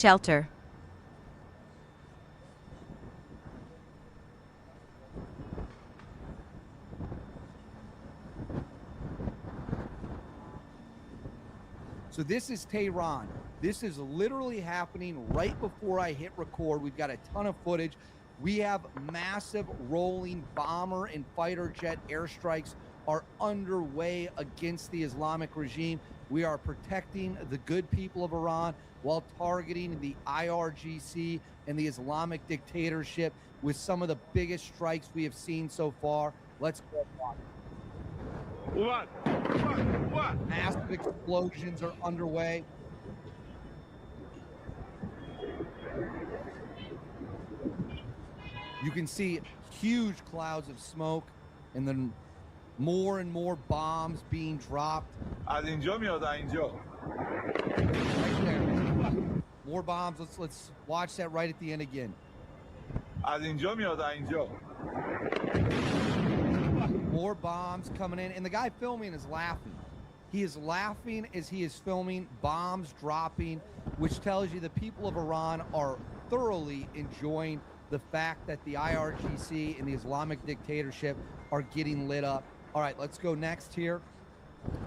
Shelter. So this is Tehran. This is literally happening right before I hit record. We've got a ton of footage. We have massive rolling bomber and fighter jet airstrikes are underway against the Islamic regime. We are protecting the good people of Iran while targeting the IRGC and the Islamic dictatorship with some of the biggest strikes we have seen so far. Let's go. What? Massive explosions are underway. You can see huge clouds of smoke and then more and more bombs being dropped. از اینجا میاد اینجا. Right there. More bombs. Let's watch that right at the end again. از اینجا میاد اینجا. More bombs coming in, and the guy filming is laughing. He is laughing as he is filming bombs dropping, which tells you the people of Iran are thoroughly enjoying the fact that the IRGC and the Islamic dictatorship are getting lit up. All right, let's go next here.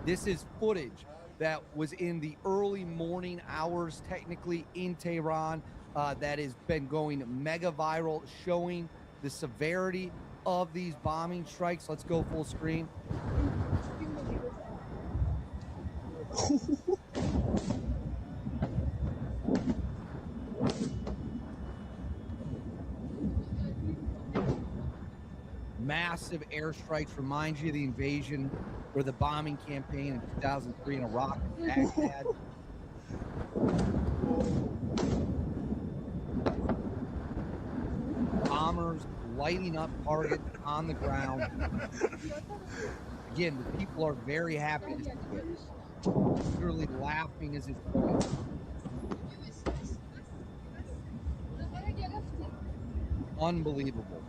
This is footage that was in the early morning hours, technically in Tehran, that has been going mega viral, showing the severity of these bombing strikes. Let's go full screen. Massive airstrikes remind you of the invasion or the bombing campaign in 2003 in Iraq and Baghdad. Bombers lighting up targets on the ground. Again, the people are very happy to see it. Literally laughing as it's going. Unbelievable.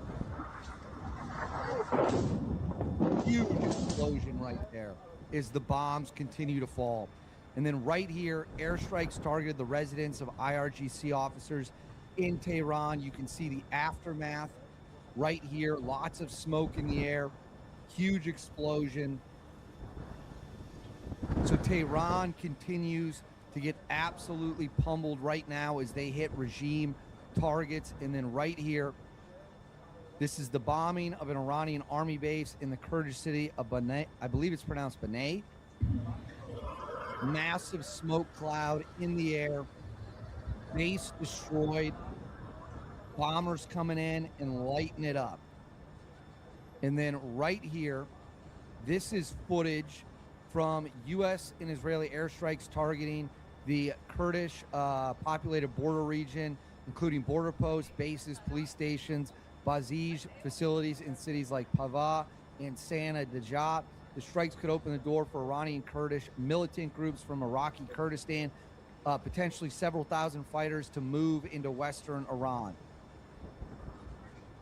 Huge explosion right there as the bombs continue to fall. And then right here, airstrikes targeted the residence of IRGC officers in Tehran. You can see the aftermath right here. Lots of smoke in the air. Huge explosion. So Tehran continues to get absolutely pummeled right now as they hit regime targets. And then right here, this is the bombing of an Iranian army base in the Kurdish city of Banay. I believe it's pronounced Banay. Massive smoke cloud in the air. Base destroyed. Bombers coming in and lighting it up. And then right here, this is footage from U.S. and Israeli airstrikes targeting the Kurdish populated border region, including border posts, bases, police stations, Bazij facilities in cities like Pava and Sana Dajat. The strikes could open the door for Iranian Kurdish militant groups from Iraqi Kurdistan, potentially several thousand fighters to move into Western Iran.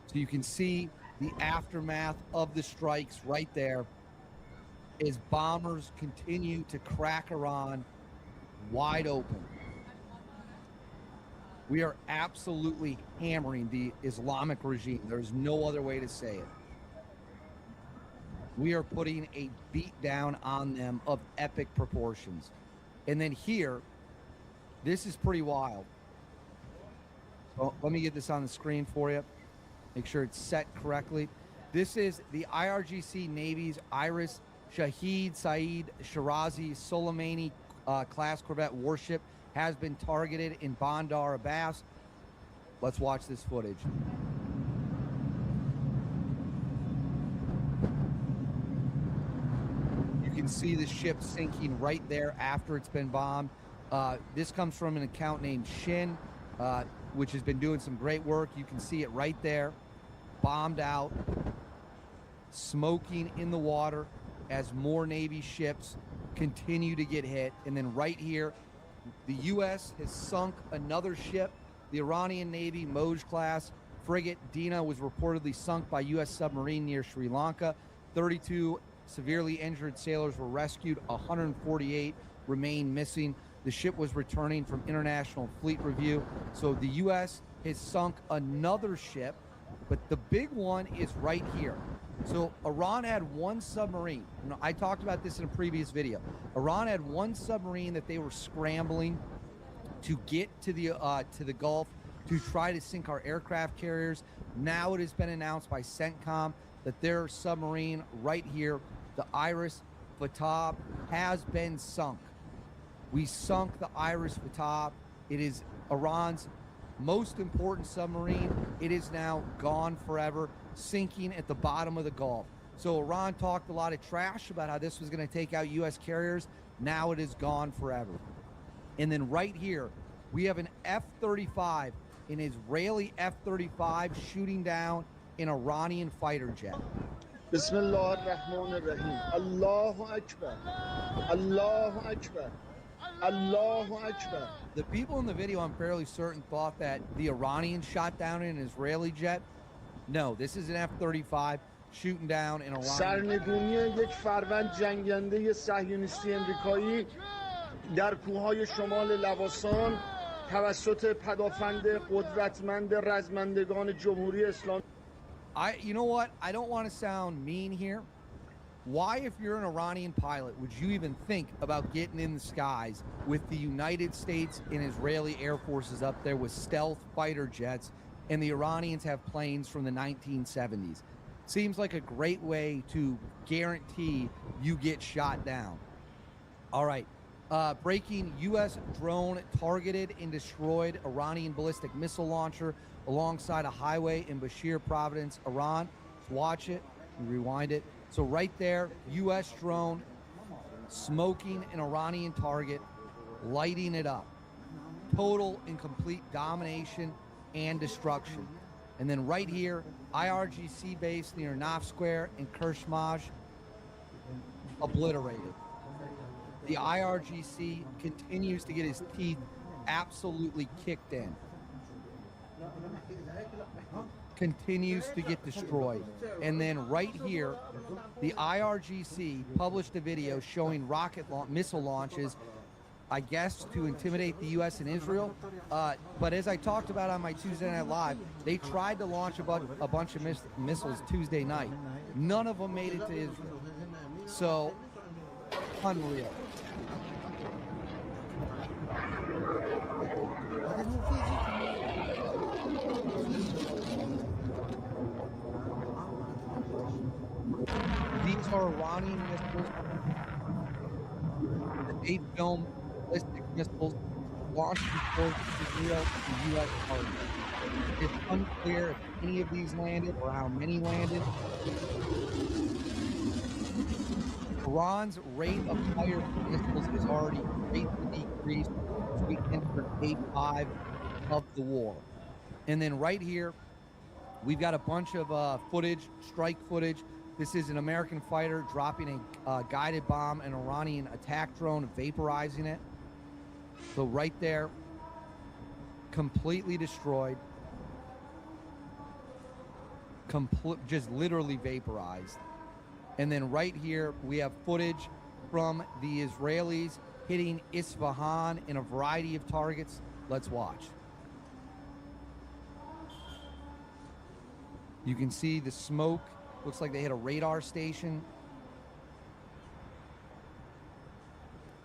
So you can see the aftermath of the strikes right there as bombers continue to crack Iran wide open. We are absolutely hammering the Islamic regime. There's no other way to say it. We are putting a beat down on them of epic proportions. And then here, this is pretty wild. So let me get this on the screen for you. Make sure it's set correctly. This is the IRGC Navy's Iris Shahid Saeed Shirazi Soleimani class corvette warship has been targeted in Bandar Abbas. Let's watch this footage. You can see the ship sinking right there after it's been bombed. This comes from an account named Shin, which has been doing some great work. You can see it right there, bombed out, smoking in the water as more Navy ships continue to get hit. And then right here, the U.S. has sunk another ship. The Iranian Navy Moj class frigate Dina was reportedly sunk by U.S. submarine near Sri Lanka. 32 severely injured sailors were rescued. 148 remain missing. The ship was returning from international fleet review. So the U.S. has sunk another ship, but the big one is right here. So Iran had one submarine. I talked about this in a previous video. Iran had one submarine that they were scrambling to get to the Gulf to try to sink our aircraft carriers. Now it has been announced by CENTCOM that their submarine right here, the Iris Fatab, has been sunk. We sunk the Iris Fatab. It is Iran's most important submarine. It is now gone forever, sinking at the bottom of the Gulf. So Iran talked a lot of trash about how this was going to take out U.S. carriers. Now it is gone forever. And then right here, we have an F-35, an Israeli F-35 shooting down an Iranian fighter jet. Bismillah ar-Rahman ar-Rahim. Allahu Akbar. Allahu Akbar. Allahu Akbar. The people in the video, I'm fairly certain, thought that the Iranians shot down an Israeli jet. No, this is an F-35 shooting down an Iranian. سرنگونی یک فروند جنگنده صهیونیستی امریکایی در کوههای شمال لواسان توسط پدافند قدرتمند رزمندگان جمهوری اسلامی. You know what? I don't want to sound mean here. Why, if you're an Iranian pilot, would you even think about getting in the skies with the United States and Israeli Air Forces up there with stealth fighter jets, and the Iranians have planes from the 1970s? Seems like a great way to guarantee you get shot down. All right. Breaking U.S. drone targeted and destroyed Iranian ballistic missile launcher alongside a highway in Bashir, Providence, Iran. Let's watch it and rewind it. So right there, U.S. drone smoking an Iranian target, lighting it up. Total and complete domination and destruction. And then right here, IRGC base near Naf Square in Kershmaj, obliterated. The IRGC continues to get his teeth absolutely kicked in. Continues to get destroyed. And then right here, the IRGC published a video showing missile launches, I guess, to intimidate the U.S. and Israel. But as I talked about on my Tuesday Night Live, they tried to launch a bunch of missiles Tuesday night. None of them made it to Israel. So, unreal. These are Iranian missiles that they filmed ballistic missiles launched towards Israel and U.S. targets. It's unclear if any of these landed or how many landed. Iran's rate of fire for missiles is already greatly decreased as we enter day 5 of the war. And then right here, we've got a bunch of footage, strike footage. This is an American fighter dropping a guided bomb, an Iranian attack drone, vaporizing it. So right there, completely destroyed. Just literally vaporized. And then right here, we have footage from the Israelis hitting Isfahan in a variety of targets. Let's watch. You can see the smoke. Looks like they hit a radar station.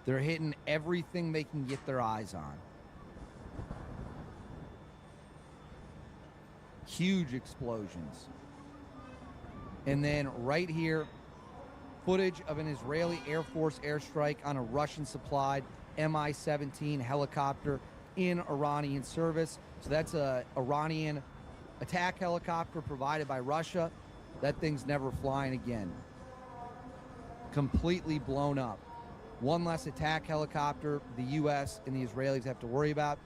They're hitting everything they can get their eyes on. Huge explosions. And then right here, footage of an Israeli Air Force airstrike on a Russian-supplied Mi-17 helicopter in Iranian service. So that's a Iranian attack helicopter provided by Russia. That thing's never flying again. Completely blown up. One less attack helicopter the U.S. and the Israelis have to worry about.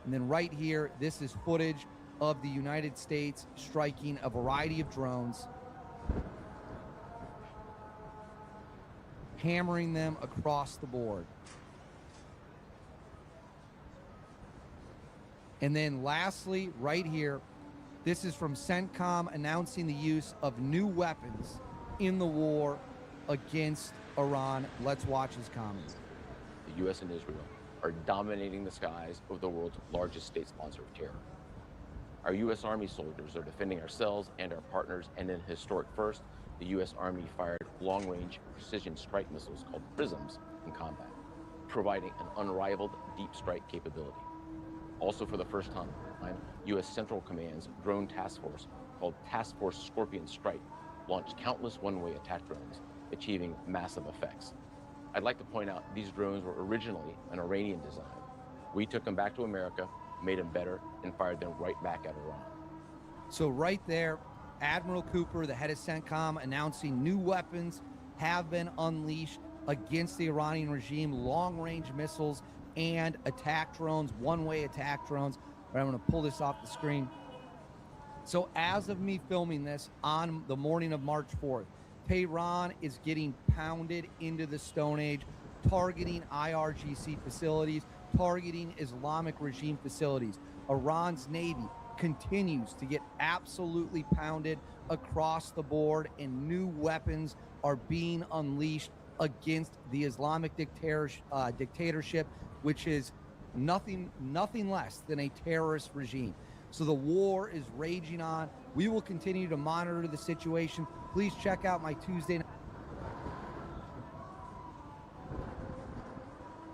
And then right here, this is footage of the United States striking a variety of drones, hammering them across the board. And then lastly, right here, this is from CENTCOM announcing the use of new weapons in the war against Iran. Let's watch his comments. The U.S. and Israel are dominating the skies of the world's largest state sponsor of terror. Our U.S. Army soldiers are defending ourselves and our partners, and in a historic first, the U.S. Army fired long-range precision strike missiles called PRISMs in combat, providing an unrivaled deep strike capability. Also for the first time, U.S. Central Command's drone task force, called Task Force Scorpion Strike, launched countless one-way attack drones, achieving massive effects. I'd like to point out these drones were originally an Iranian design. We took them back to America, made them better, and fired them right back at Iran. So right there, Admiral Cooper, the head of CENTCOM, announcing new weapons have been unleashed against the Iranian regime, long-range missiles and attack drones, one-way attack drones. But I'm going to pull this off the screen. So as of me filming this on the morning of March 4th, Tehran is getting pounded into the Stone Age, targeting IRGC facilities, targeting Islamic regime facilities. Iran's Navy continues to get absolutely pounded across the board, and new weapons are being unleashed against the Islamic dictatorship, which is nothing less than a terrorist regime. So the war is raging on. We will continue to monitor the situation. Please check out my Tuesday night.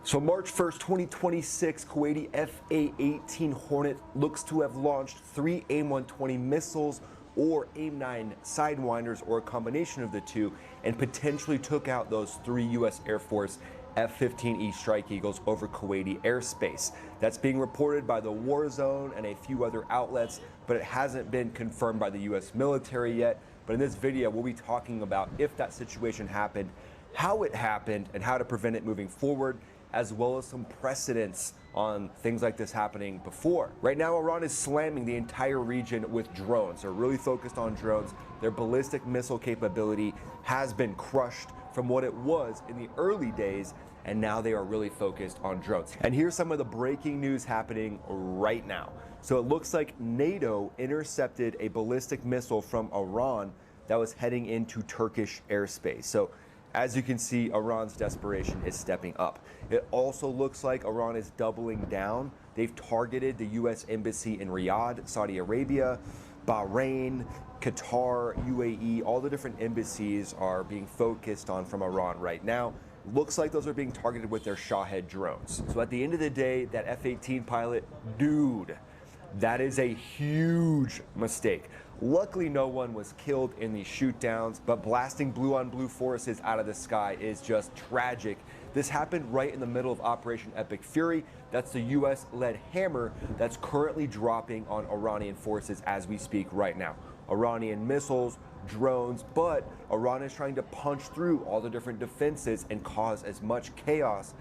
So March 1st, 2026, Kuwaiti F/A-18 Hornet looks to have launched 3 AIM-120 missiles or AIM-9 Sidewinders, or a combination of the two, and potentially took out those 3 U.S. Air Force F-15E Strike Eagles over Kuwaiti airspace. That's being reported by the War Zone and a few other outlets, but it hasn't been confirmed by the U.S. military yet. But in this video, we'll be talking about if that situation happened, how it happened, and how to prevent it moving forward, as well as some precedents on things like this happening before. Right now, Iran is slamming the entire region with drones. They're really focused on drones. Their ballistic missile capability has been crushed from what it was in the early days, and now they are really focused on drones. And here's some of the breaking news happening right now. So it looks like NATO intercepted a ballistic missile from Iran that was heading into Turkish airspace. So as you can see, Iran's desperation is stepping up. It also looks like Iran is doubling down. They've targeted the U.S. Embassy in Riyadh, Saudi Arabia, Bahrain, Qatar, UAE. All the different embassies are being focused on from Iran right now. Looks like those are being targeted with their Shahed drones. So at the end of the day, that F-18 pilot, dude, that is a huge mistake. Luckily, no one was killed in these shootdowns, but blasting blue-on-blue forces out of the sky is just tragic. This happened right in the middle of Operation Epic Fury. That's the U.S.-led hammer that's currently dropping on Iranian forces as we speak right now. Iranian missiles, drones, but Iran is trying to punch through all the different defenses and cause as much chaos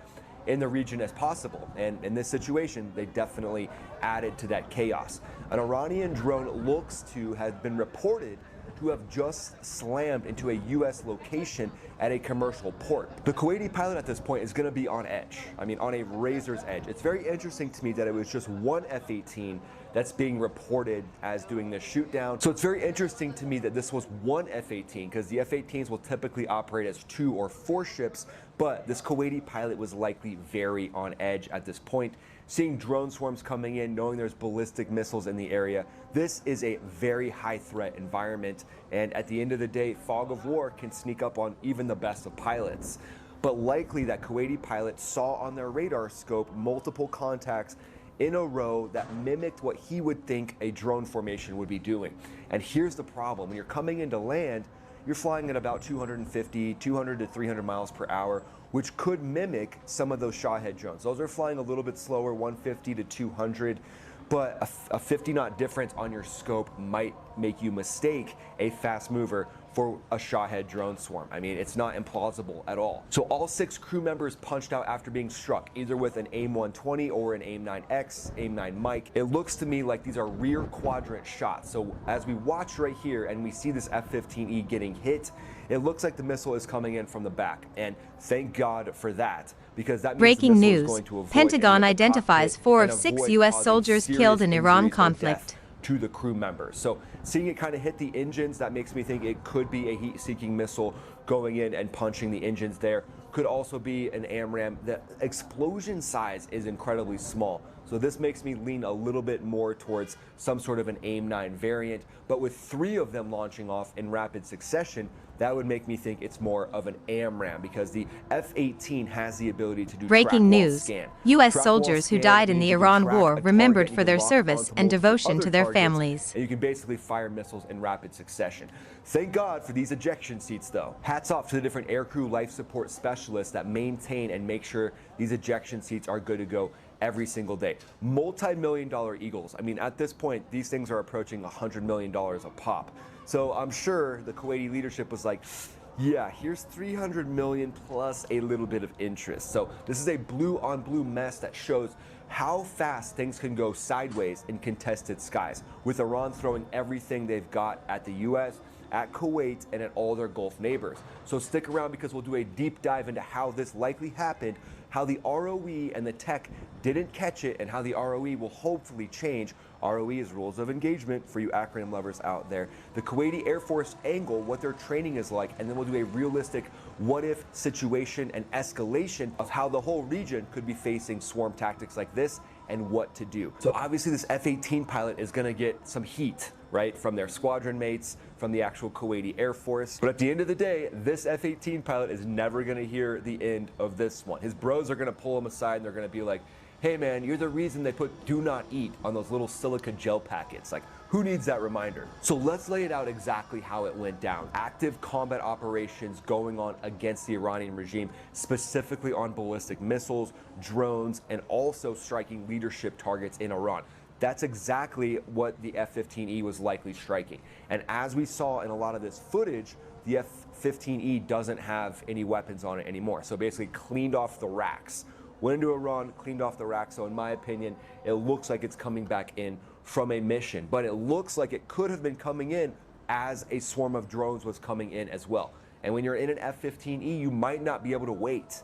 in the region as possible. And in this situation, they definitely added to that chaos. An Iranian drone looks to have been reported to have just slammed into a U.S. location at a commercial port. The Kuwaiti pilot at this point is going to be on edge. I mean, on a razor's edge. It's very interesting to me that it was just one F-18 that's being reported as doing this shoot down. So it's very interesting to me that this was one F-18, because the F-18s will typically operate as 2 or 4 ships, but this Kuwaiti pilot was likely very on edge at this point. Seeing drone swarms coming in, knowing there's ballistic missiles in the area, this is a very high threat environment, and at the end of the day, fog of war can sneak up on even the best of pilots. But likely that Kuwaiti pilot saw on their radar scope multiple contacts in a row that mimicked what he would think a drone formation would be doing. And here's the problem. When you're coming into land, you're flying at about 200 to 300 miles per hour, which could mimic some of those Shahed drones. Those are flying a little bit slower, 150 to 200, but a 50-knot difference on your scope might make you mistake a fast mover for a Shahed drone swarm. I mean, it's not implausible at all. So all 6 crew members punched out after being struck, either with an AIM-120 or an AIM-9X, AIM-9 Mike. It looks to me like these are rear quadrant shots. So as we watch right here and we see this F-15E getting hit, it looks like the missile is coming in from the back. And thank God for that, because that means Breaking the missile is news. going to avoid Pentagon any of the identifies cockpit 4 of and 6 avoid U.S. causing soldiers serious killed in Iran injuries or conflict. death to the crew members. So seeing it kind of hit the engines, that makes me think it could be a heat-seeking missile going in and punching the engines there. could also be an AMRAAM. The explosion size is incredibly small. So this makes me lean a little bit more towards some sort of an AIM-9 variant, but with 3 of them launching off in rapid succession, that would make me think it's more of an AMRAAM, because the F-18 has the ability to do Breaking track wall news. scan. U.S. Track wall soldiers who scan died in means the you can Iran track War a target remembered and for you their can lock service onto and multiple devotion other to their targets, families. and you can basically fire missiles in rapid succession. Thank God for these ejection seats, though. Hats off to the different aircrew life support specialists that maintain and make sure these ejection seats are good to go every single day. Multi-million-dollar Eagles. I mean, at this point, these things are approaching $100 million a pop. So I'm sure the Kuwaiti leadership was like, yeah, here's 300 million plus a little bit of interest. So this is a blue-on-blue mess that shows how fast things can go sideways in contested skies, with Iran throwing everything they've got at the U.S., at Kuwait, and at all their Gulf neighbors. So stick around, because we'll do a deep dive into how this likely happened, how the ROE and the tech didn't catch it, and how the ROE will hopefully change. ROE is rules of engagement for you acronym lovers out there. The Kuwaiti Air Force angle, what their training is like, and then we'll do a realistic what-if situation and escalation of how the whole region could be facing swarm tactics like this and what to do. So obviously this F-18 pilot is gonna get some heat, right, from their squadron mates, from the actual Kuwaiti Air Force. But at the end of the day, this F-18 pilot is never gonna hear the end of this one. His bros are gonna pull him aside and they're gonna be like, hey man, you're the reason they put do not eat on those little silica gel packets. Like, who needs that reminder? So let's lay it out exactly how it went down. Active combat operations going on against the Iranian regime, specifically on ballistic missiles, drones, and also striking leadership targets in Iran. That's exactly what the F-15E was likely striking. And as we saw in a lot of this footage, the F-15E doesn't have any weapons on it anymore. So basically cleaned off the racks. Went into Iran, cleaned off the rack. So in my opinion, it looks like it's coming back in from a mission, but it looks like it could have been coming in as a swarm of drones was coming in as well. And when you're in an F-15E, you might not be able to wait,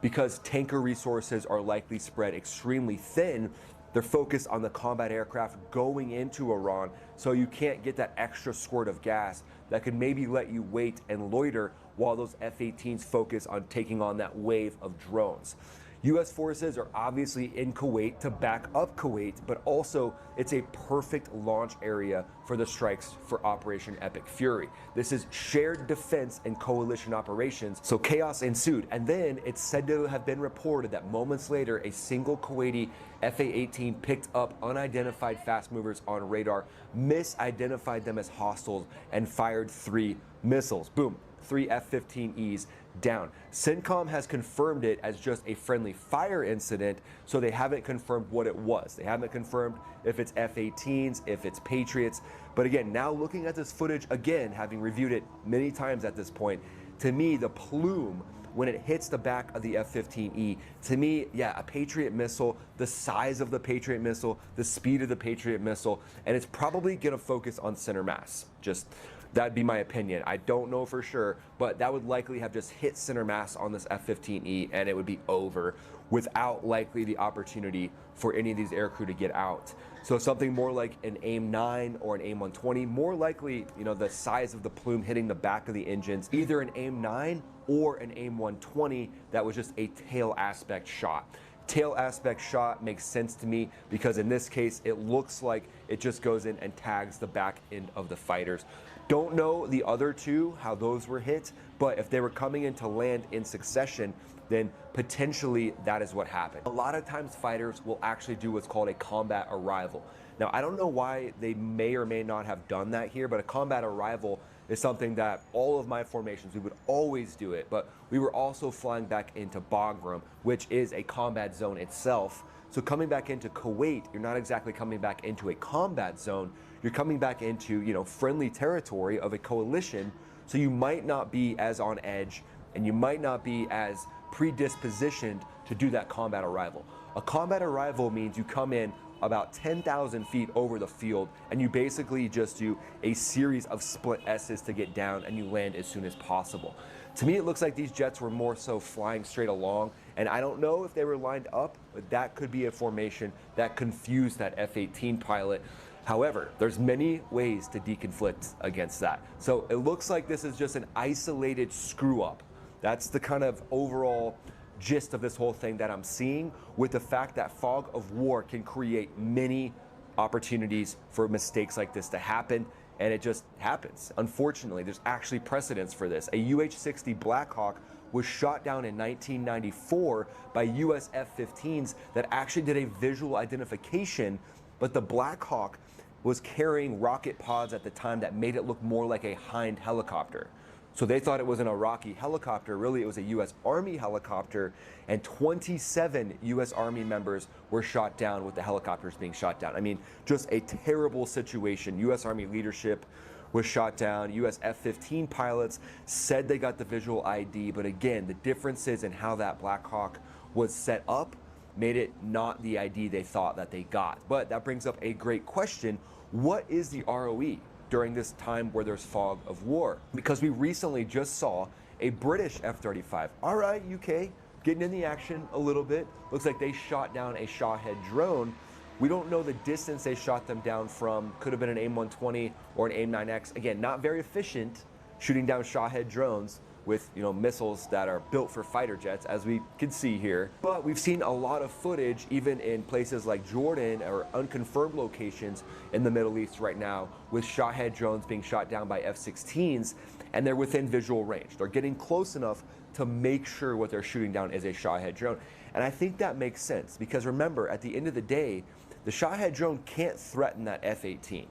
because tanker resources are likely spread extremely thin. They're focused on the combat aircraft going into Iran, so you can't get that extra squirt of gas that could maybe let you wait and loiter while those F-18s focus on taking on that wave of drones. U.S. forces are obviously in Kuwait to back up Kuwait, but also it's a perfect launch area for the strikes for Operation Epic Fury. This is shared defense and coalition operations, so chaos ensued. And then it's said to have been reported that moments later, a single Kuwaiti FA-18 picked up unidentified fast movers on radar, misidentified them as hostiles, and fired 3 missiles. Boom. 3 F-15Es down. CENTCOM has confirmed it as just a friendly fire incident, so they haven't confirmed what it was. They haven't confirmed if it's F-18s, if it's Patriots. But again, now looking at this footage again, having reviewed it many times at this point, to me, the plume, when it hits the back of the F-15E, to me, yeah, a Patriot missile, the size of the Patriot missile, the speed of the Patriot missile, and it's probably gonna focus on center mass. Just that'd be my opinion. I don't know for sure, but that would likely have just hit center mass on this F-15E, and it would be over without likely the opportunity for any of these aircrew to get out. So something more like an AIM-9 or an AIM-120, more likely, you know, the size of the plume hitting the back of the engines, either an AIM-9 or an AIM-120 that was just a tail aspect shot. Tail aspect shot makes sense to me because in this case, it looks like it just goes in and tags the back end of the fighters. Don't know the other two, how those were hit, but if they were coming in to land in succession, then potentially that is what happened. A lot of times fighters will actually do what's called a combat arrival. Now, I don't know why they may or may not have done that here, but a combat arrival is something that all of my formations, we would always do it, but we were also flying back into Bagram, which is a combat zone itself. So coming back into Kuwait, you're not exactly coming back into a combat zone, you're coming back into, you know, friendly territory of a coalition, so you might not be as on edge and you might not be as predispositioned to do that combat arrival. A combat arrival means you come in about 10,000 feet over the field and you basically just do a series of split S's to get down and you land as soon as possible. To me, it looks like these jets were more so flying straight along, and I don't know if they were lined up, but that could be a formation that confused that F-18 pilot. However, there's many ways to deconflict against that. So it looks like this is just an isolated screw up That's the kind of overall gist of this whole thing that I'm seeing, with the fact that fog of war can create many opportunities for mistakes like this to happen, and it just happens. Unfortunately, there's actually precedence for this. A UH-60 Black Hawk was shot down in 1994 by US F-15s that actually did a visual identification, but the Black Hawk was carrying rocket pods at the time that made it look more like a Hind helicopter. So they thought it was an Iraqi helicopter. Really, it was a US Army helicopter, and 27 US Army members were shot down with the helicopters being shot down. I mean, just a terrible situation. US Army leadership was shot down. US F-15 pilots said they got the visual ID, but again, the differences in how that Black Hawk was set up made it not the ID they thought that they got. But that brings up a great question. What is the ROE during this time where there's fog of war? Because we recently just saw a British F-35. All right, UK, getting in the action a little bit. Looks like they shot down a Shahed drone. We don't know the distance they shot them down from. Could have been an AIM-120 or an AIM-9X. Again, not very efficient shooting down Shahed drones with, you know, missiles that are built for fighter jets, as we can see here. But we've seen a lot of footage, even in places like Jordan or unconfirmed locations in the Middle East right now, with Shahed drones being shot down by F-16s, and they're within visual range. They're getting close enough to make sure what they're shooting down is a Shahed drone. And I think that makes sense, because remember, at the end of the day, the Shahed drone can't threaten that F-18,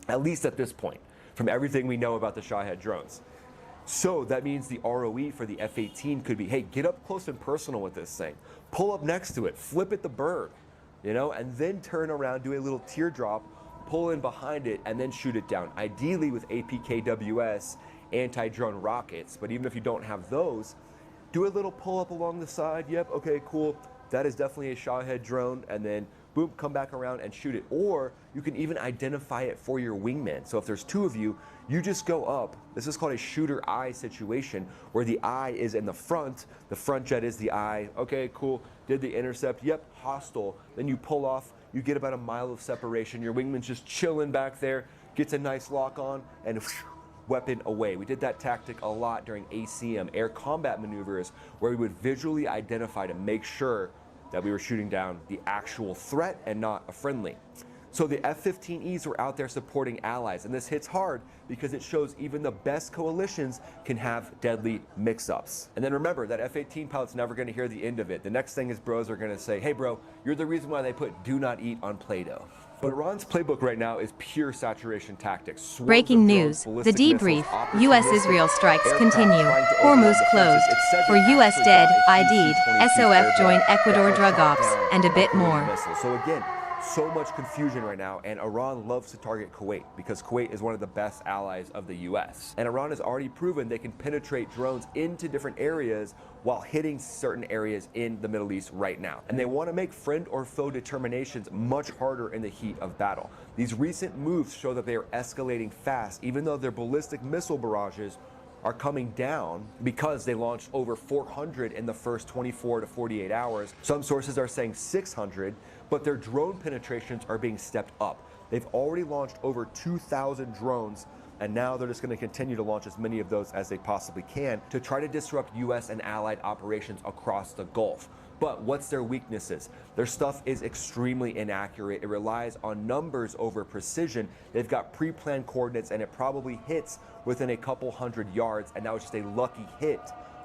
at least at this point, from everything we know about the Shahed drones. So that means the ROE for the F-18 could be, hey, get up close and personal with this thing. Pull up next to it, flip it the bird, you know, and then turn around, do a little teardrop, pull in behind it, and then shoot it down. Ideally with APKWS anti-drone rockets, but even if you don't have those, do a little pull up along the side. Yep, okay, cool. That is definitely a Shahed drone, and then boom, come back around and shoot it. Or you can even identify it for your wingman. So if there's two of you, you just go up. This is called a shooter eye situation, where the eye is in the front jet is the eye. Okay, cool, did the intercept, yep, hostile. Then you pull off, you get about a mile of separation. Your wingman's just chilling back there, gets a nice lock on, and weapon away. We did that tactic a lot during ACM, air combat maneuvers, where we would visually identify to make sure that we were shooting down the actual threat and not a friendly. So the F-15Es were out there supporting allies, and this hits hard because it shows even the best coalitions can have deadly mix-ups. And then remember, that F-18 pilot's never going to hear the end of it. The next thing is bros are going to say, hey bro, you're the reason why they put do not eat on Play-Doh. But Iran's playbook right now is pure saturation tactics. Breaking news, the debrief, U.S.-Israel strikes continue. Hormuz closed. For U.S. dead, ID'd, SOF join Ecuador drug ops, and a bit more. So again, so much confusion right now, and Iran loves to target Kuwait because Kuwait is one of the best allies of the US. And Iran has already proven they can penetrate drones into different areas while hitting certain areas in the Middle East right now. And they want to make friend or foe determinations much harder in the heat of battle. These recent moves show that they are escalating fast, even though their ballistic missile barrages are coming down because they launched over 400 in the first 24 to 48 hours. Some sources are saying 600, but their drone penetrations are being stepped up. They've already launched over 2,000 drones, and now they're just going to continue to launch as many of those as they possibly can to try to disrupt US and allied operations across the Gulf. But what's their weaknesses? Their stuff is extremely inaccurate. It relies on numbers over precision. They've got pre-planned coordinates, and it probably hits within a couple hundred yards, and that was just a lucky hit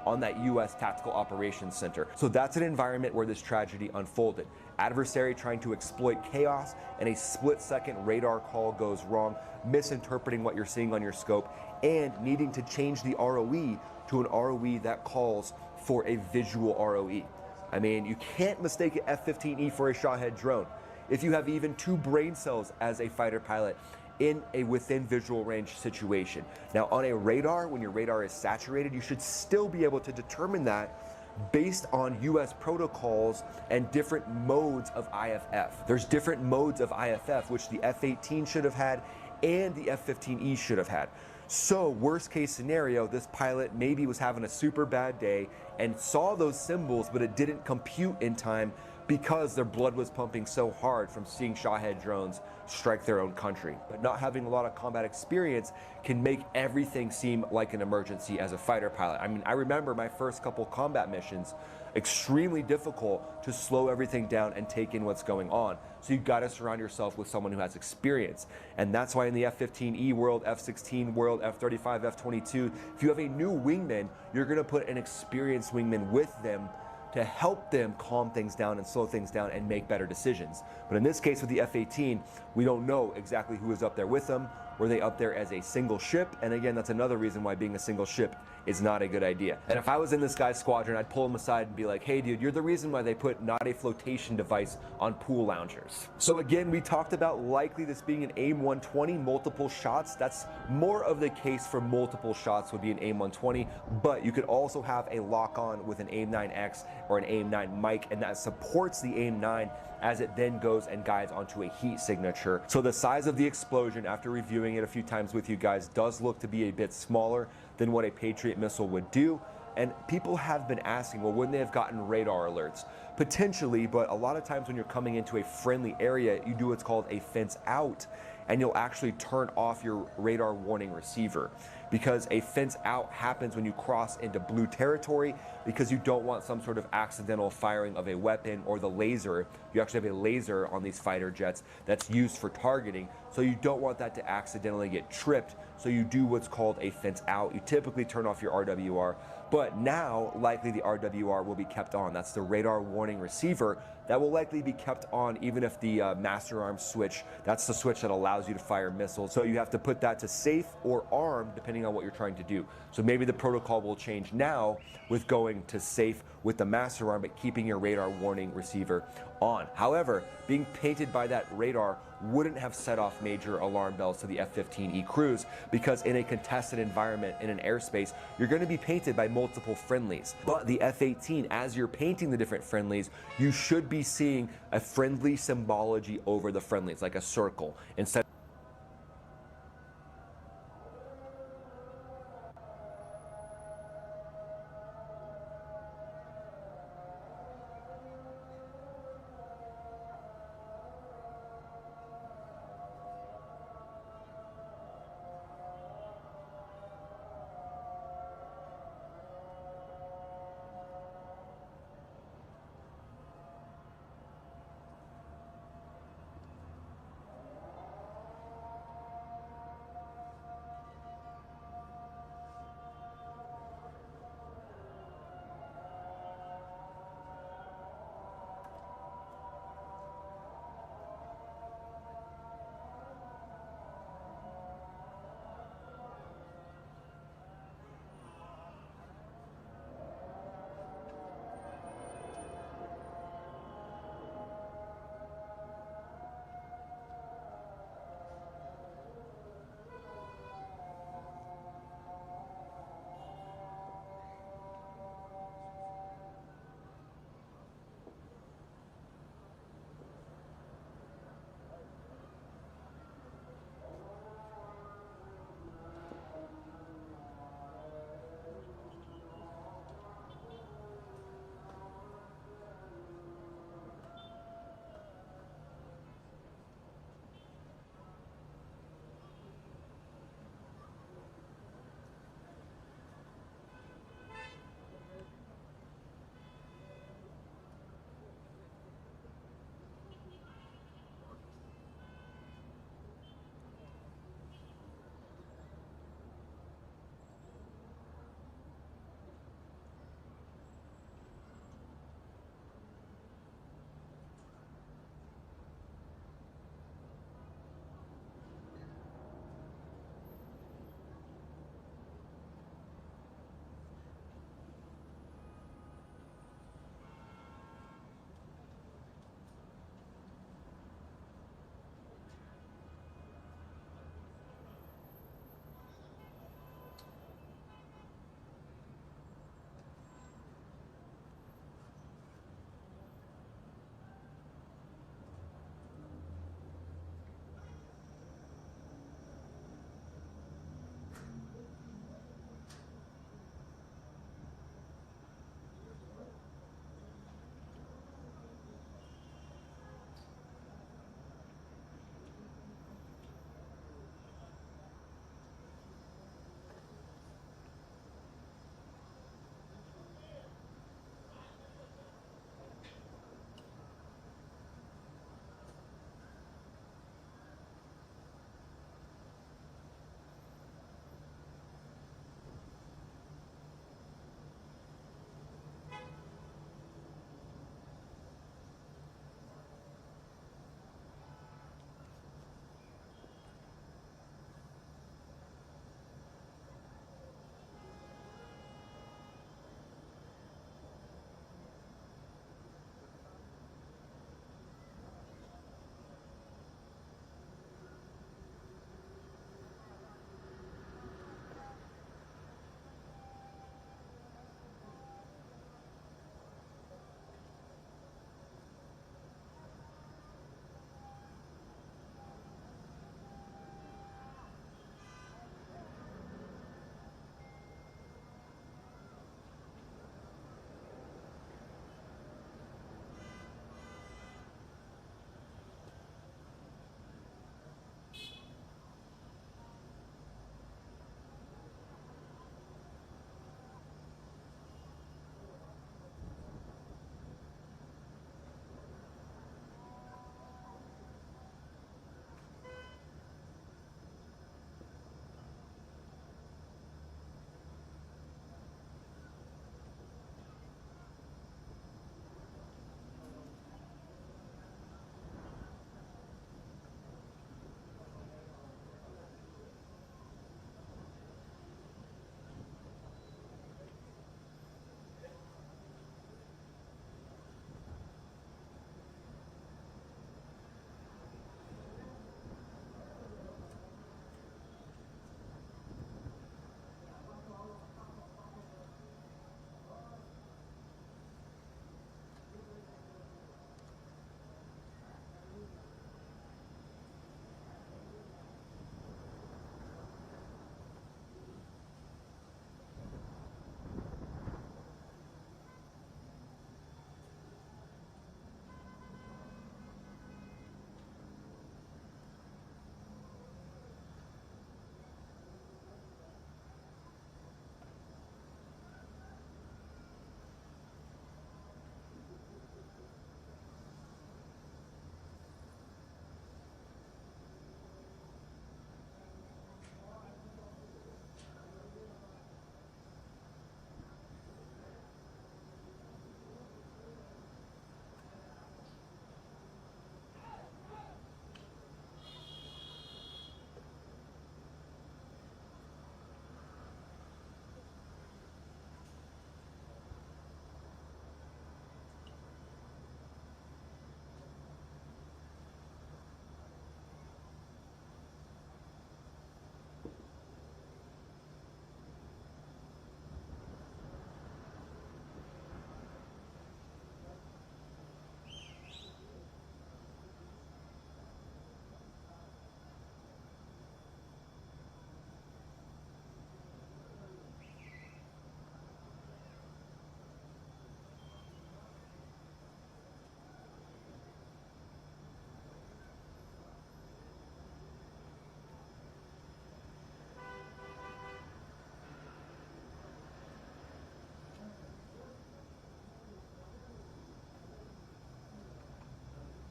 on that US Tactical Operations Center. So that's an environment where this tragedy unfolded. Adversary trying to exploit chaos, and a split-second radar call goes wrong, misinterpreting what you're seeing on your scope, and needing to change the ROE to an ROE that calls for a visual ROE. I mean, you can't mistake an F-15E for a Shahed drone. If you have even 2 brain cells as a fighter pilot in a within visual range situation. Now on a radar, when your radar is saturated, you should still be able to determine that based on US protocols and different modes of IFF. There's different modes of IFF, which the F-18 should have had and the F-15E should have had. So worst case scenario, this pilot maybe was having a super bad day and saw those symbols, but it didn't compute in time because their blood was pumping so hard from seeing Shahed drones strike their own country. But not having a lot of combat experience can make everything seem like an emergency as a fighter pilot. I mean, I remember my first couple combat missions, extremely difficult to slow everything down and take in what's going on. So you got to surround yourself with someone who has experience. And that's why in the F-15E world, F-16 world, F-35, F-22, if you have a new wingman, you're going to put an experienced wingman with them to help them calm things down and slow things down and make better decisions. But in this case with the F-18, we don't know exactly who is up there with them. Were they up there as a single ship? And again, that's another reason why being a single ship is not a good idea. And if I was in this guy's squadron, I'd pull him aside and be like, hey dude, you're the reason why they put not a flotation device on pool loungers. So again, we talked about likely this being an AIM-120, multiple shots. That's more of the case for multiple shots would be an AIM-120, but you could also have a lock-on with an AIM-9X or an AIM-9 mic, and that supports the AIM-9 as it then goes and guides onto a heat signature. So the size of the explosion, after reviewing it a few times with you guys, does look to be a bit smaller than what a Patriot missile would do. And people have been asking, well, wouldn't they have gotten radar alerts? Potentially, but a lot of times when you're coming into a friendly area, you do what's called a fence out, and you'll actually turn off your radar warning receiver, because a fence out happens when you cross into blue territory, because you don't want some sort of accidental firing of a weapon or the laser. You actually have a laser on these fighter jets that's used for targeting, so you don't want that to accidentally get tripped. So you do what's called a fence out. You typically turn off your RWR, but now likely the RWR will be kept on. That's the radar warning receiver. That will likely be kept on even if the master arm switch, that's the switch that allows you to fire missiles. So you have to put that to safe or armed depending on what you're trying to do. So maybe the protocol will change now with going to safe with the master arm, but keeping your radar warning receiver on. However, being painted by that radar wouldn't have set off major alarm bells to the F-15E crews, because in a contested environment in an airspace, you're going to be painted by multiple friendlies. But the F-18, as you're painting the different friendlies, you should be seeing a friendly symbology over the friendlies, like a circle, instead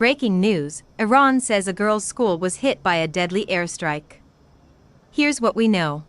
Breaking news, Iran says a girl's school was hit by a deadly airstrike. Here's what we know.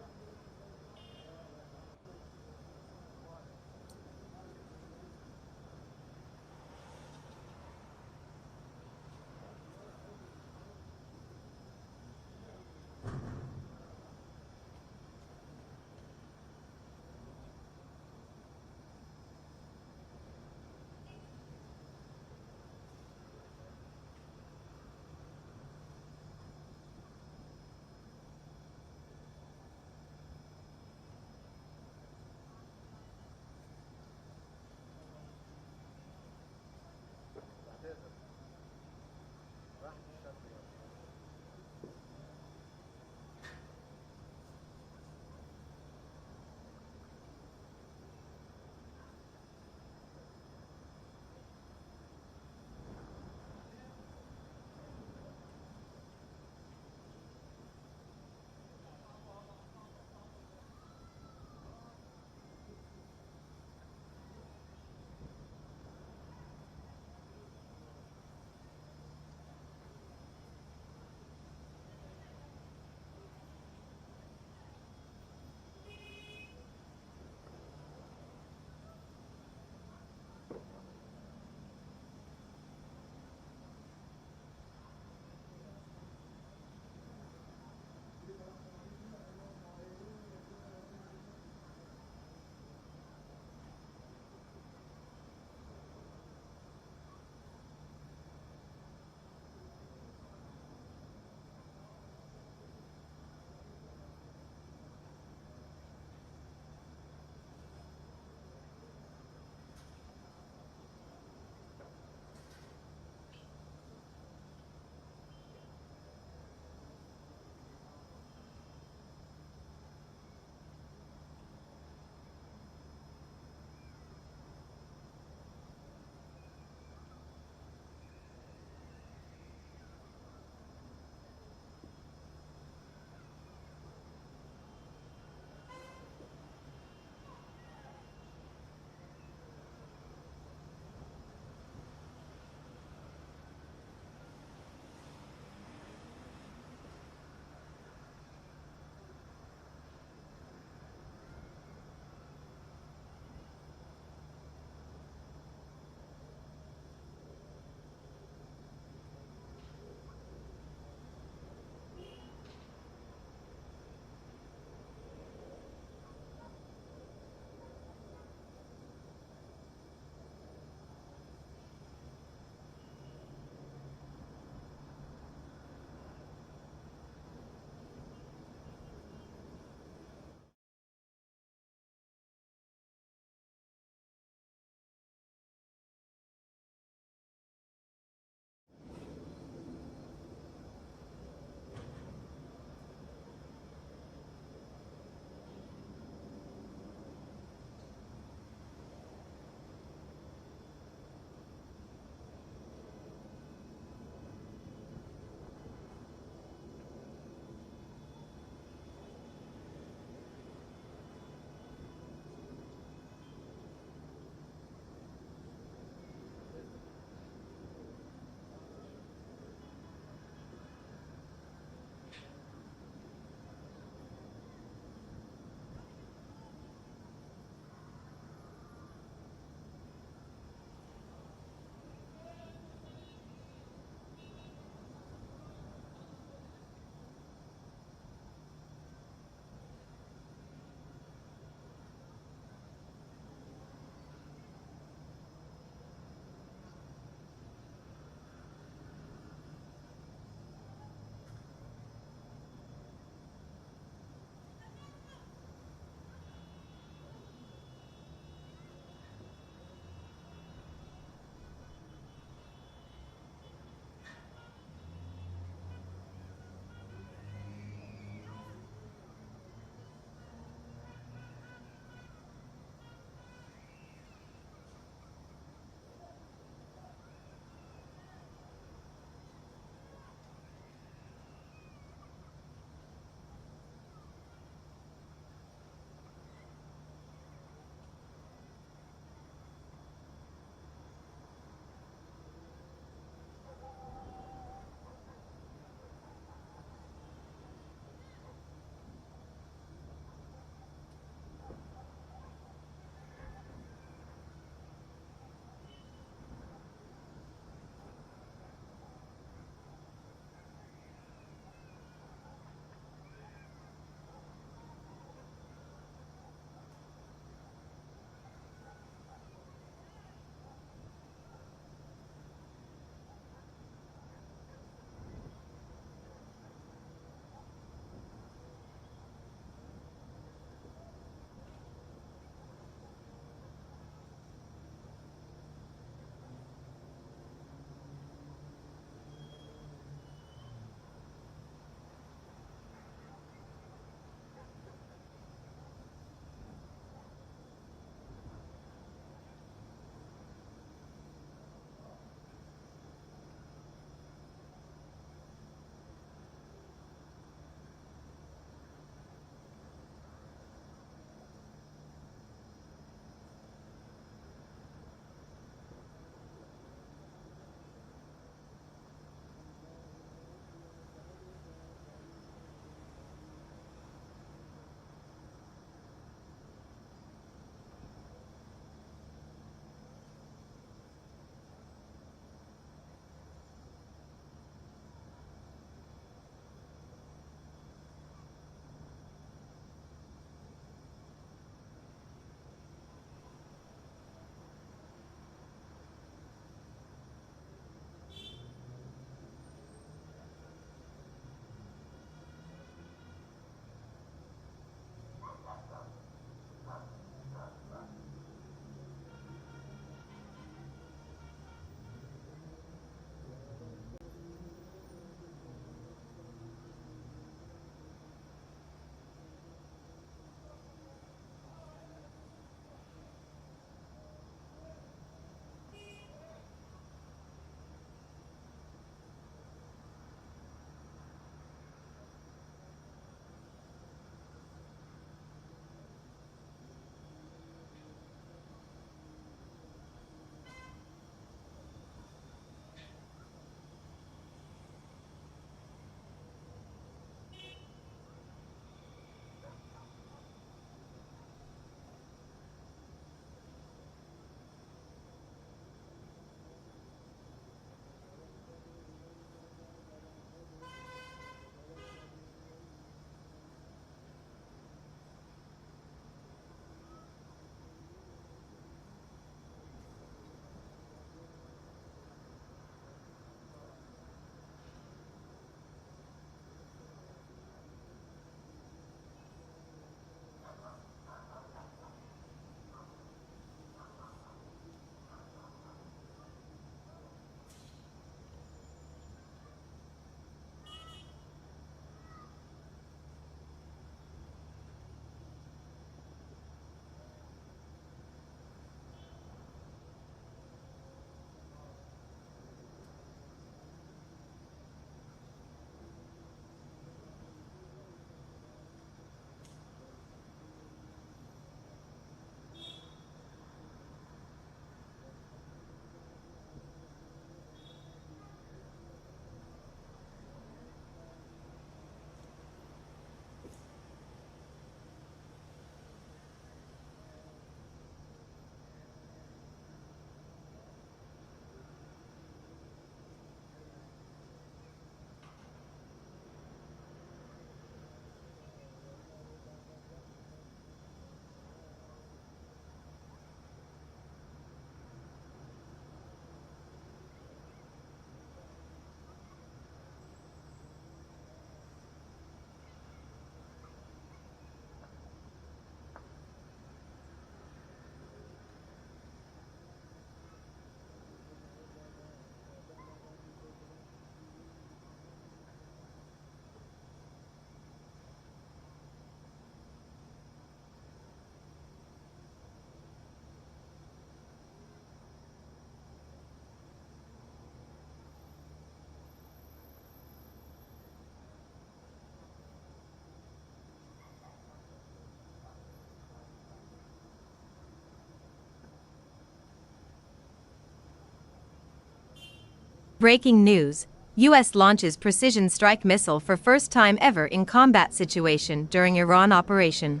Breaking news. U.S. launches precision strike missile for first time ever in combat situation during Iran operation.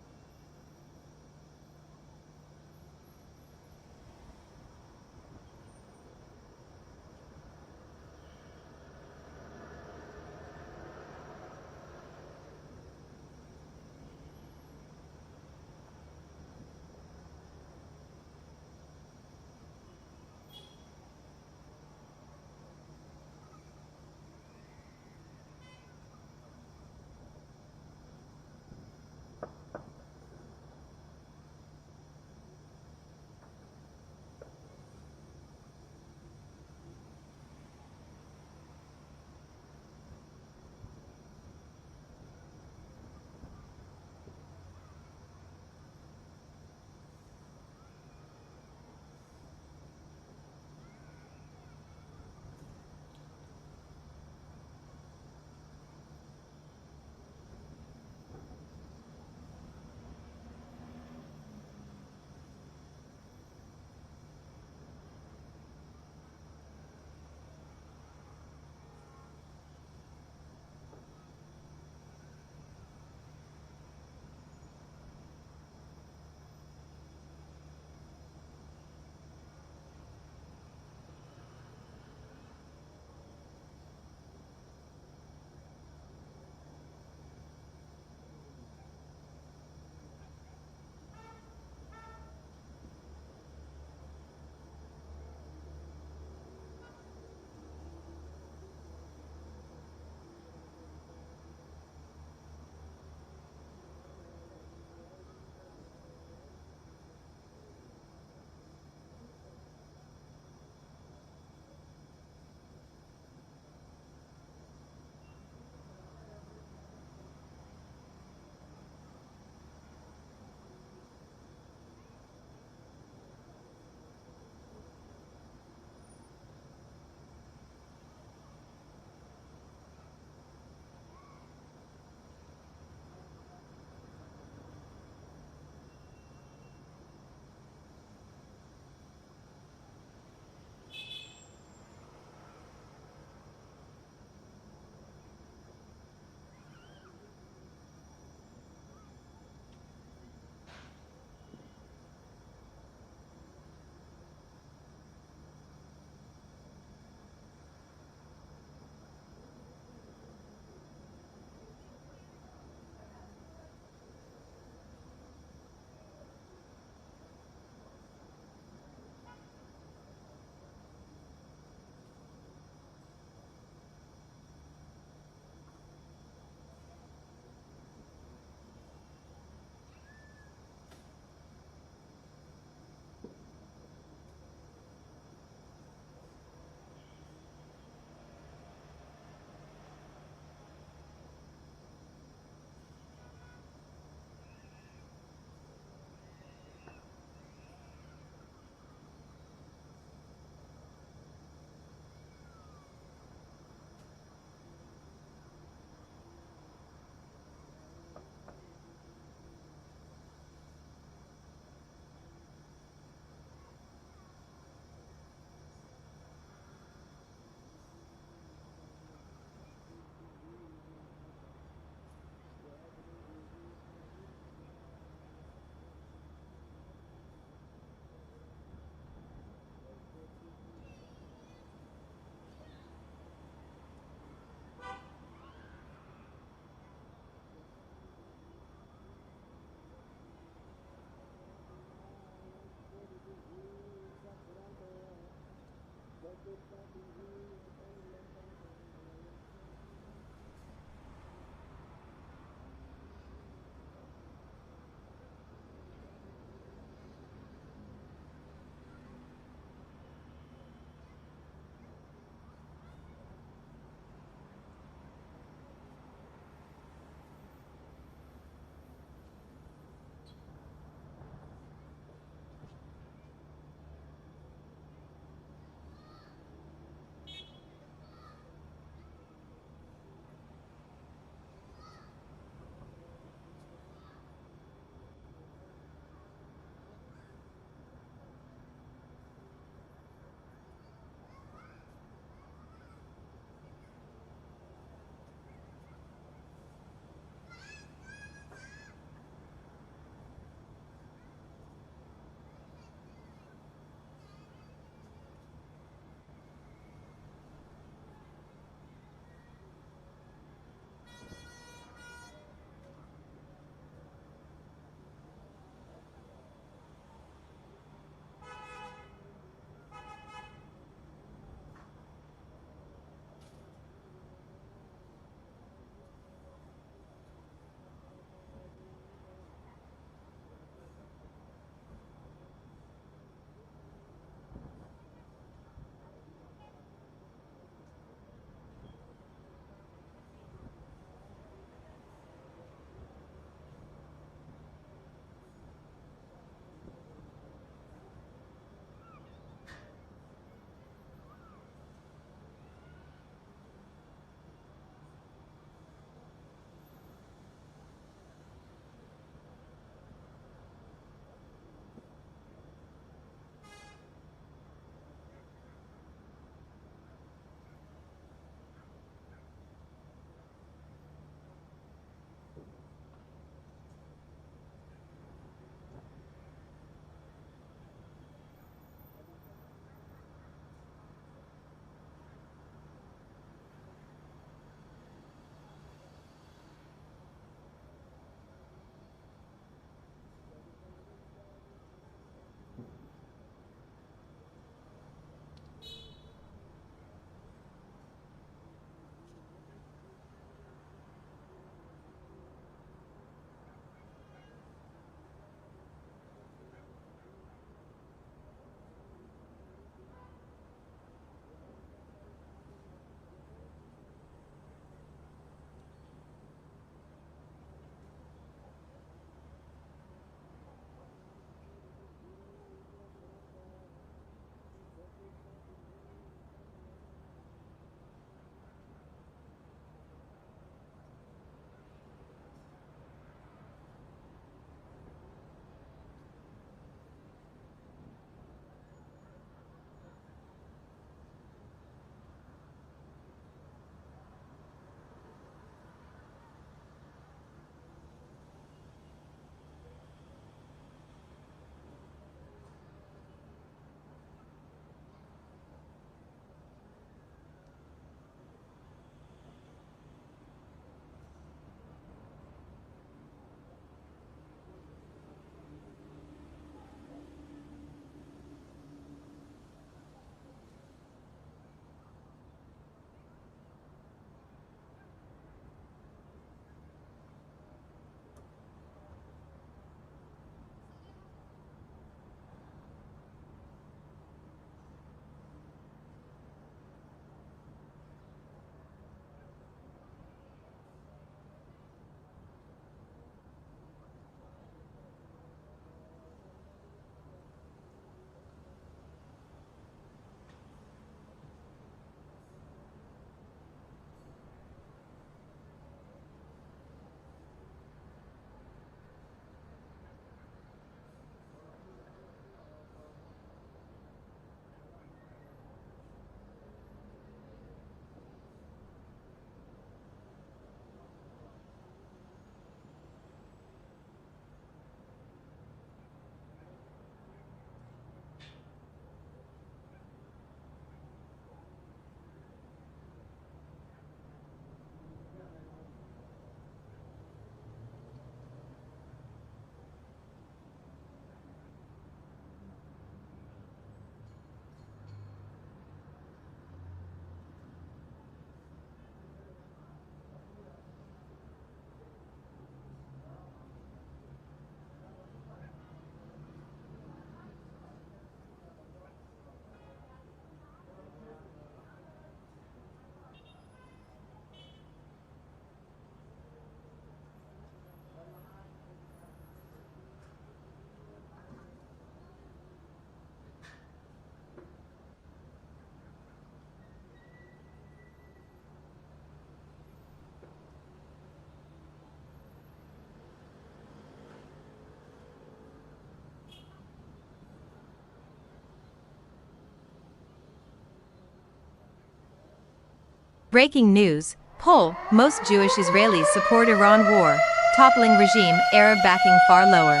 Breaking news. Poll. Most Jewish Israelis support Iran war. Toppling regime. Arab backing far lower.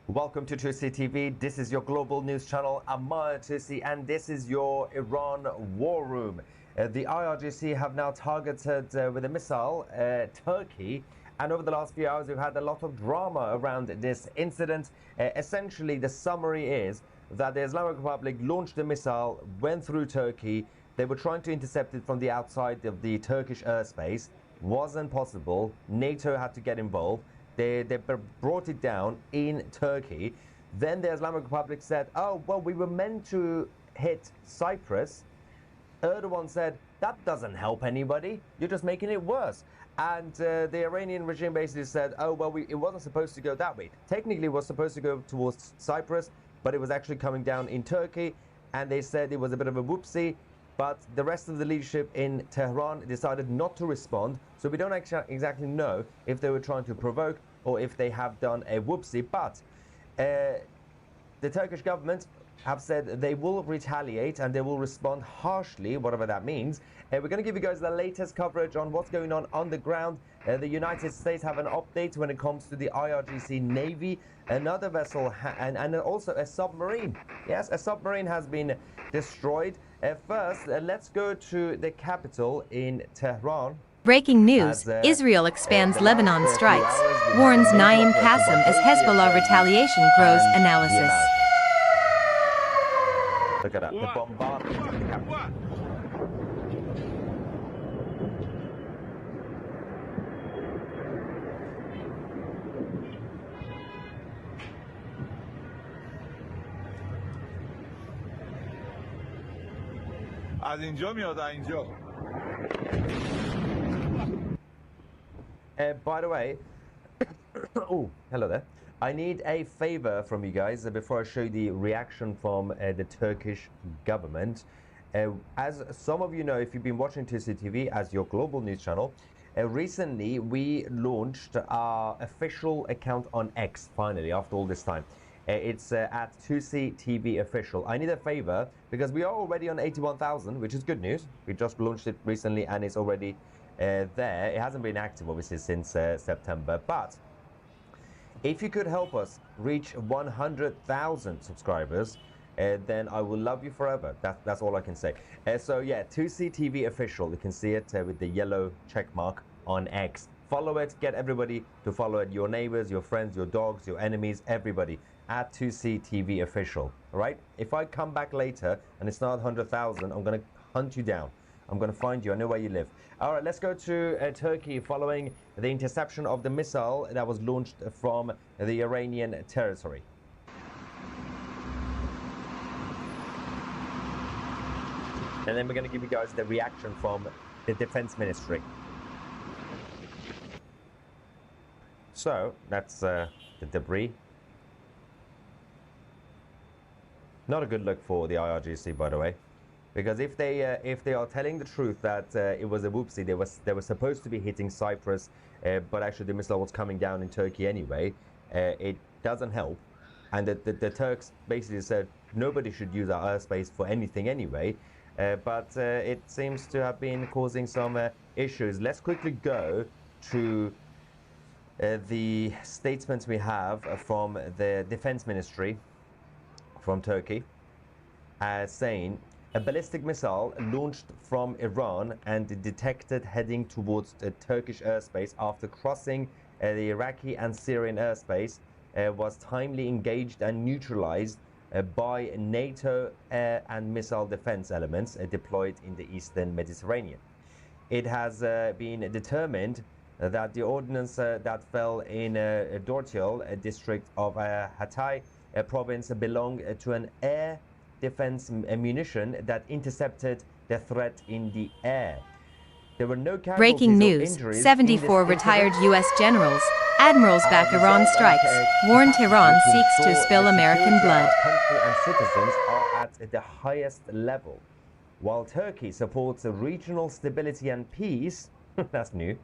Welcome to Tusi TV. This is your global news channel. I'm Maya Tusi, and this is your Iran war room. The IRGC have now targeted with a missile Turkey, and over the last few hours we've had a lot of drama around this incident. Essentially, the summary is that the Islamic Republic launched a missile, went through Turkey. They were trying to intercept it from the outside of the Turkish airspace. Wasn't possible. NATO had to get involved. They brought it down in Turkey. Then the Islamic Republic said, oh, well, we were meant to hit Cyprus. Erdogan said, that doesn't help anybody. You're just making it worse. And the Iranian regime basically said, oh, well, it wasn't supposed to go that way. Technically, it was supposed to go towards Cyprus, but it was actually coming down in Turkey. And they said it was a bit of a whoopsie. But the rest of the leadership in Tehran decided not to respond. So we don't actually exactly know if they were trying to provoke or if they have done a whoopsie. But the Turkish government have said they will retaliate and they will respond harshly, whatever that means. We're going to give you guys the latest coverage on what's going on the ground. The United States have an update when it comes to the IRGC Navy. Another vessel and also a submarine. Yes, a submarine has been destroyed. First, let's go to the capital in Tehran. Breaking news. Israel expands Lebanon strikes. Warns Naim Qassem as Hezbollah retaliation grows. Analysis. Look at that. The bombardment of the capital. از اینجا میاد اینجا. By the way, oh, hello there. I need a favor from you guys before I show you the reaction from the Turkish government. As some of you know, if you've been watching TC TV as your global news channel, recently we launched our official account on X, finally, after all this time. It's at 2C TV Official. I need a favor because we are already on 81,000, which is good news. We just launched it recently and it's already there. It hasn't been active, obviously, since September. But if you could help us reach 100,000 subscribers, then I will love you forever. That's all I can say. So yeah, 2C TV Official. You can see it with the yellow check mark on X. Follow it. Get everybody to follow it. Your neighbors, your friends, your dogs, your enemies, everybody. At 2C TV Official. All right? If I come back later and it's not 100,000, I'm going to hunt you down. I'm going to find you. I know where you live. All right, let's go to Turkey following the interception of the missile that was launched from the Iranian territory. And then we're going to give you guys the reaction from the Defense Ministry. So, that's the debris. Not a good look for the IRGC, by the way. Because if they are telling the truth that it was a whoopsie, they were supposed to be hitting Cyprus, but actually the missile was coming down in Turkey anyway, it doesn't help. And the Turks basically said nobody should use our airspace for anything anyway, but it seems to have been causing some issues. Let's quickly go to the statements we have from the Defense Ministry from Turkey, saying a ballistic missile launched from Iran and detected heading towards the Turkish airspace after crossing the Iraqi and Syrian airspace was timely engaged and neutralized by NATO air and missile defense elements deployed in the Eastern Mediterranean. It has been determined that the ordnance that fell in Dortiol, a district of Hatay province, belonged to an air defense munition that intercepted the threat in the air. There were no casualties. Breaking news, 74 retired U.S. generals, admirals back Iran strikes, warn Tehran seeks to spill American blood. Country and citizens are at the highest level. While Turkey supports regional stability and peace, that's new,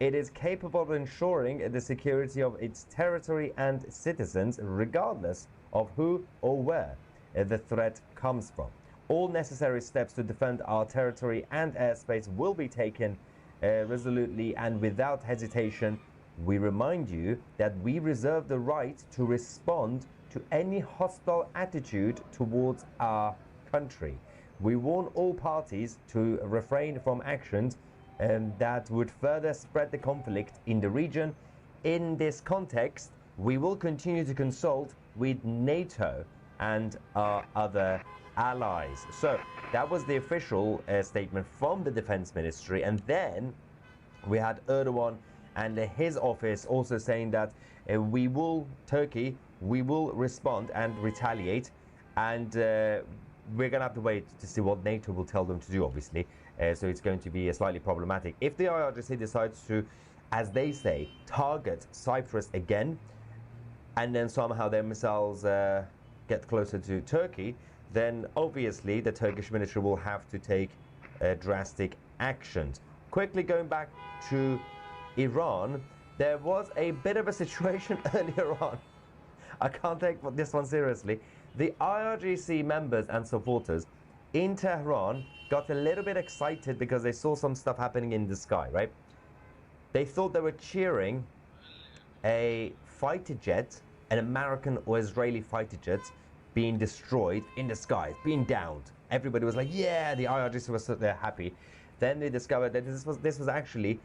it is capable of ensuring the security of its territory and citizens regardless of who or where the threat comes from. All necessary steps to defend our territory and airspace will be taken resolutely and without hesitation. We remind you that we reserve the right to respond to any hostile attitude towards our country. We warn all parties to refrain from actions that would further spread the conflict in the region. In this context, we will continue to consult with NATO and our other allies. So that was the official statement from the Defense Ministry. And then we had Erdogan and his office also saying that Turkey, we will respond and retaliate. And we're going to have to wait to see what NATO will tell them to do, obviously. So it's going to be slightly problematic. If the IRGC decides to, as they say, target Cyprus again, and then somehow their missiles get closer to Turkey, then obviously the Turkish military will have to take drastic actions. Quickly going back to Iran, there was a bit of a situation earlier on. I can't take this one seriously. The IRGC members and supporters in Tehran got a little bit excited because they saw some stuff happening in the sky, right? They thought they were cheering a fighter jet, an American or Israeli fighter jet, being destroyed in the skies, being downed. Everybody was like, yeah, the IRGC was so they're happy. Then they discovered that this was actually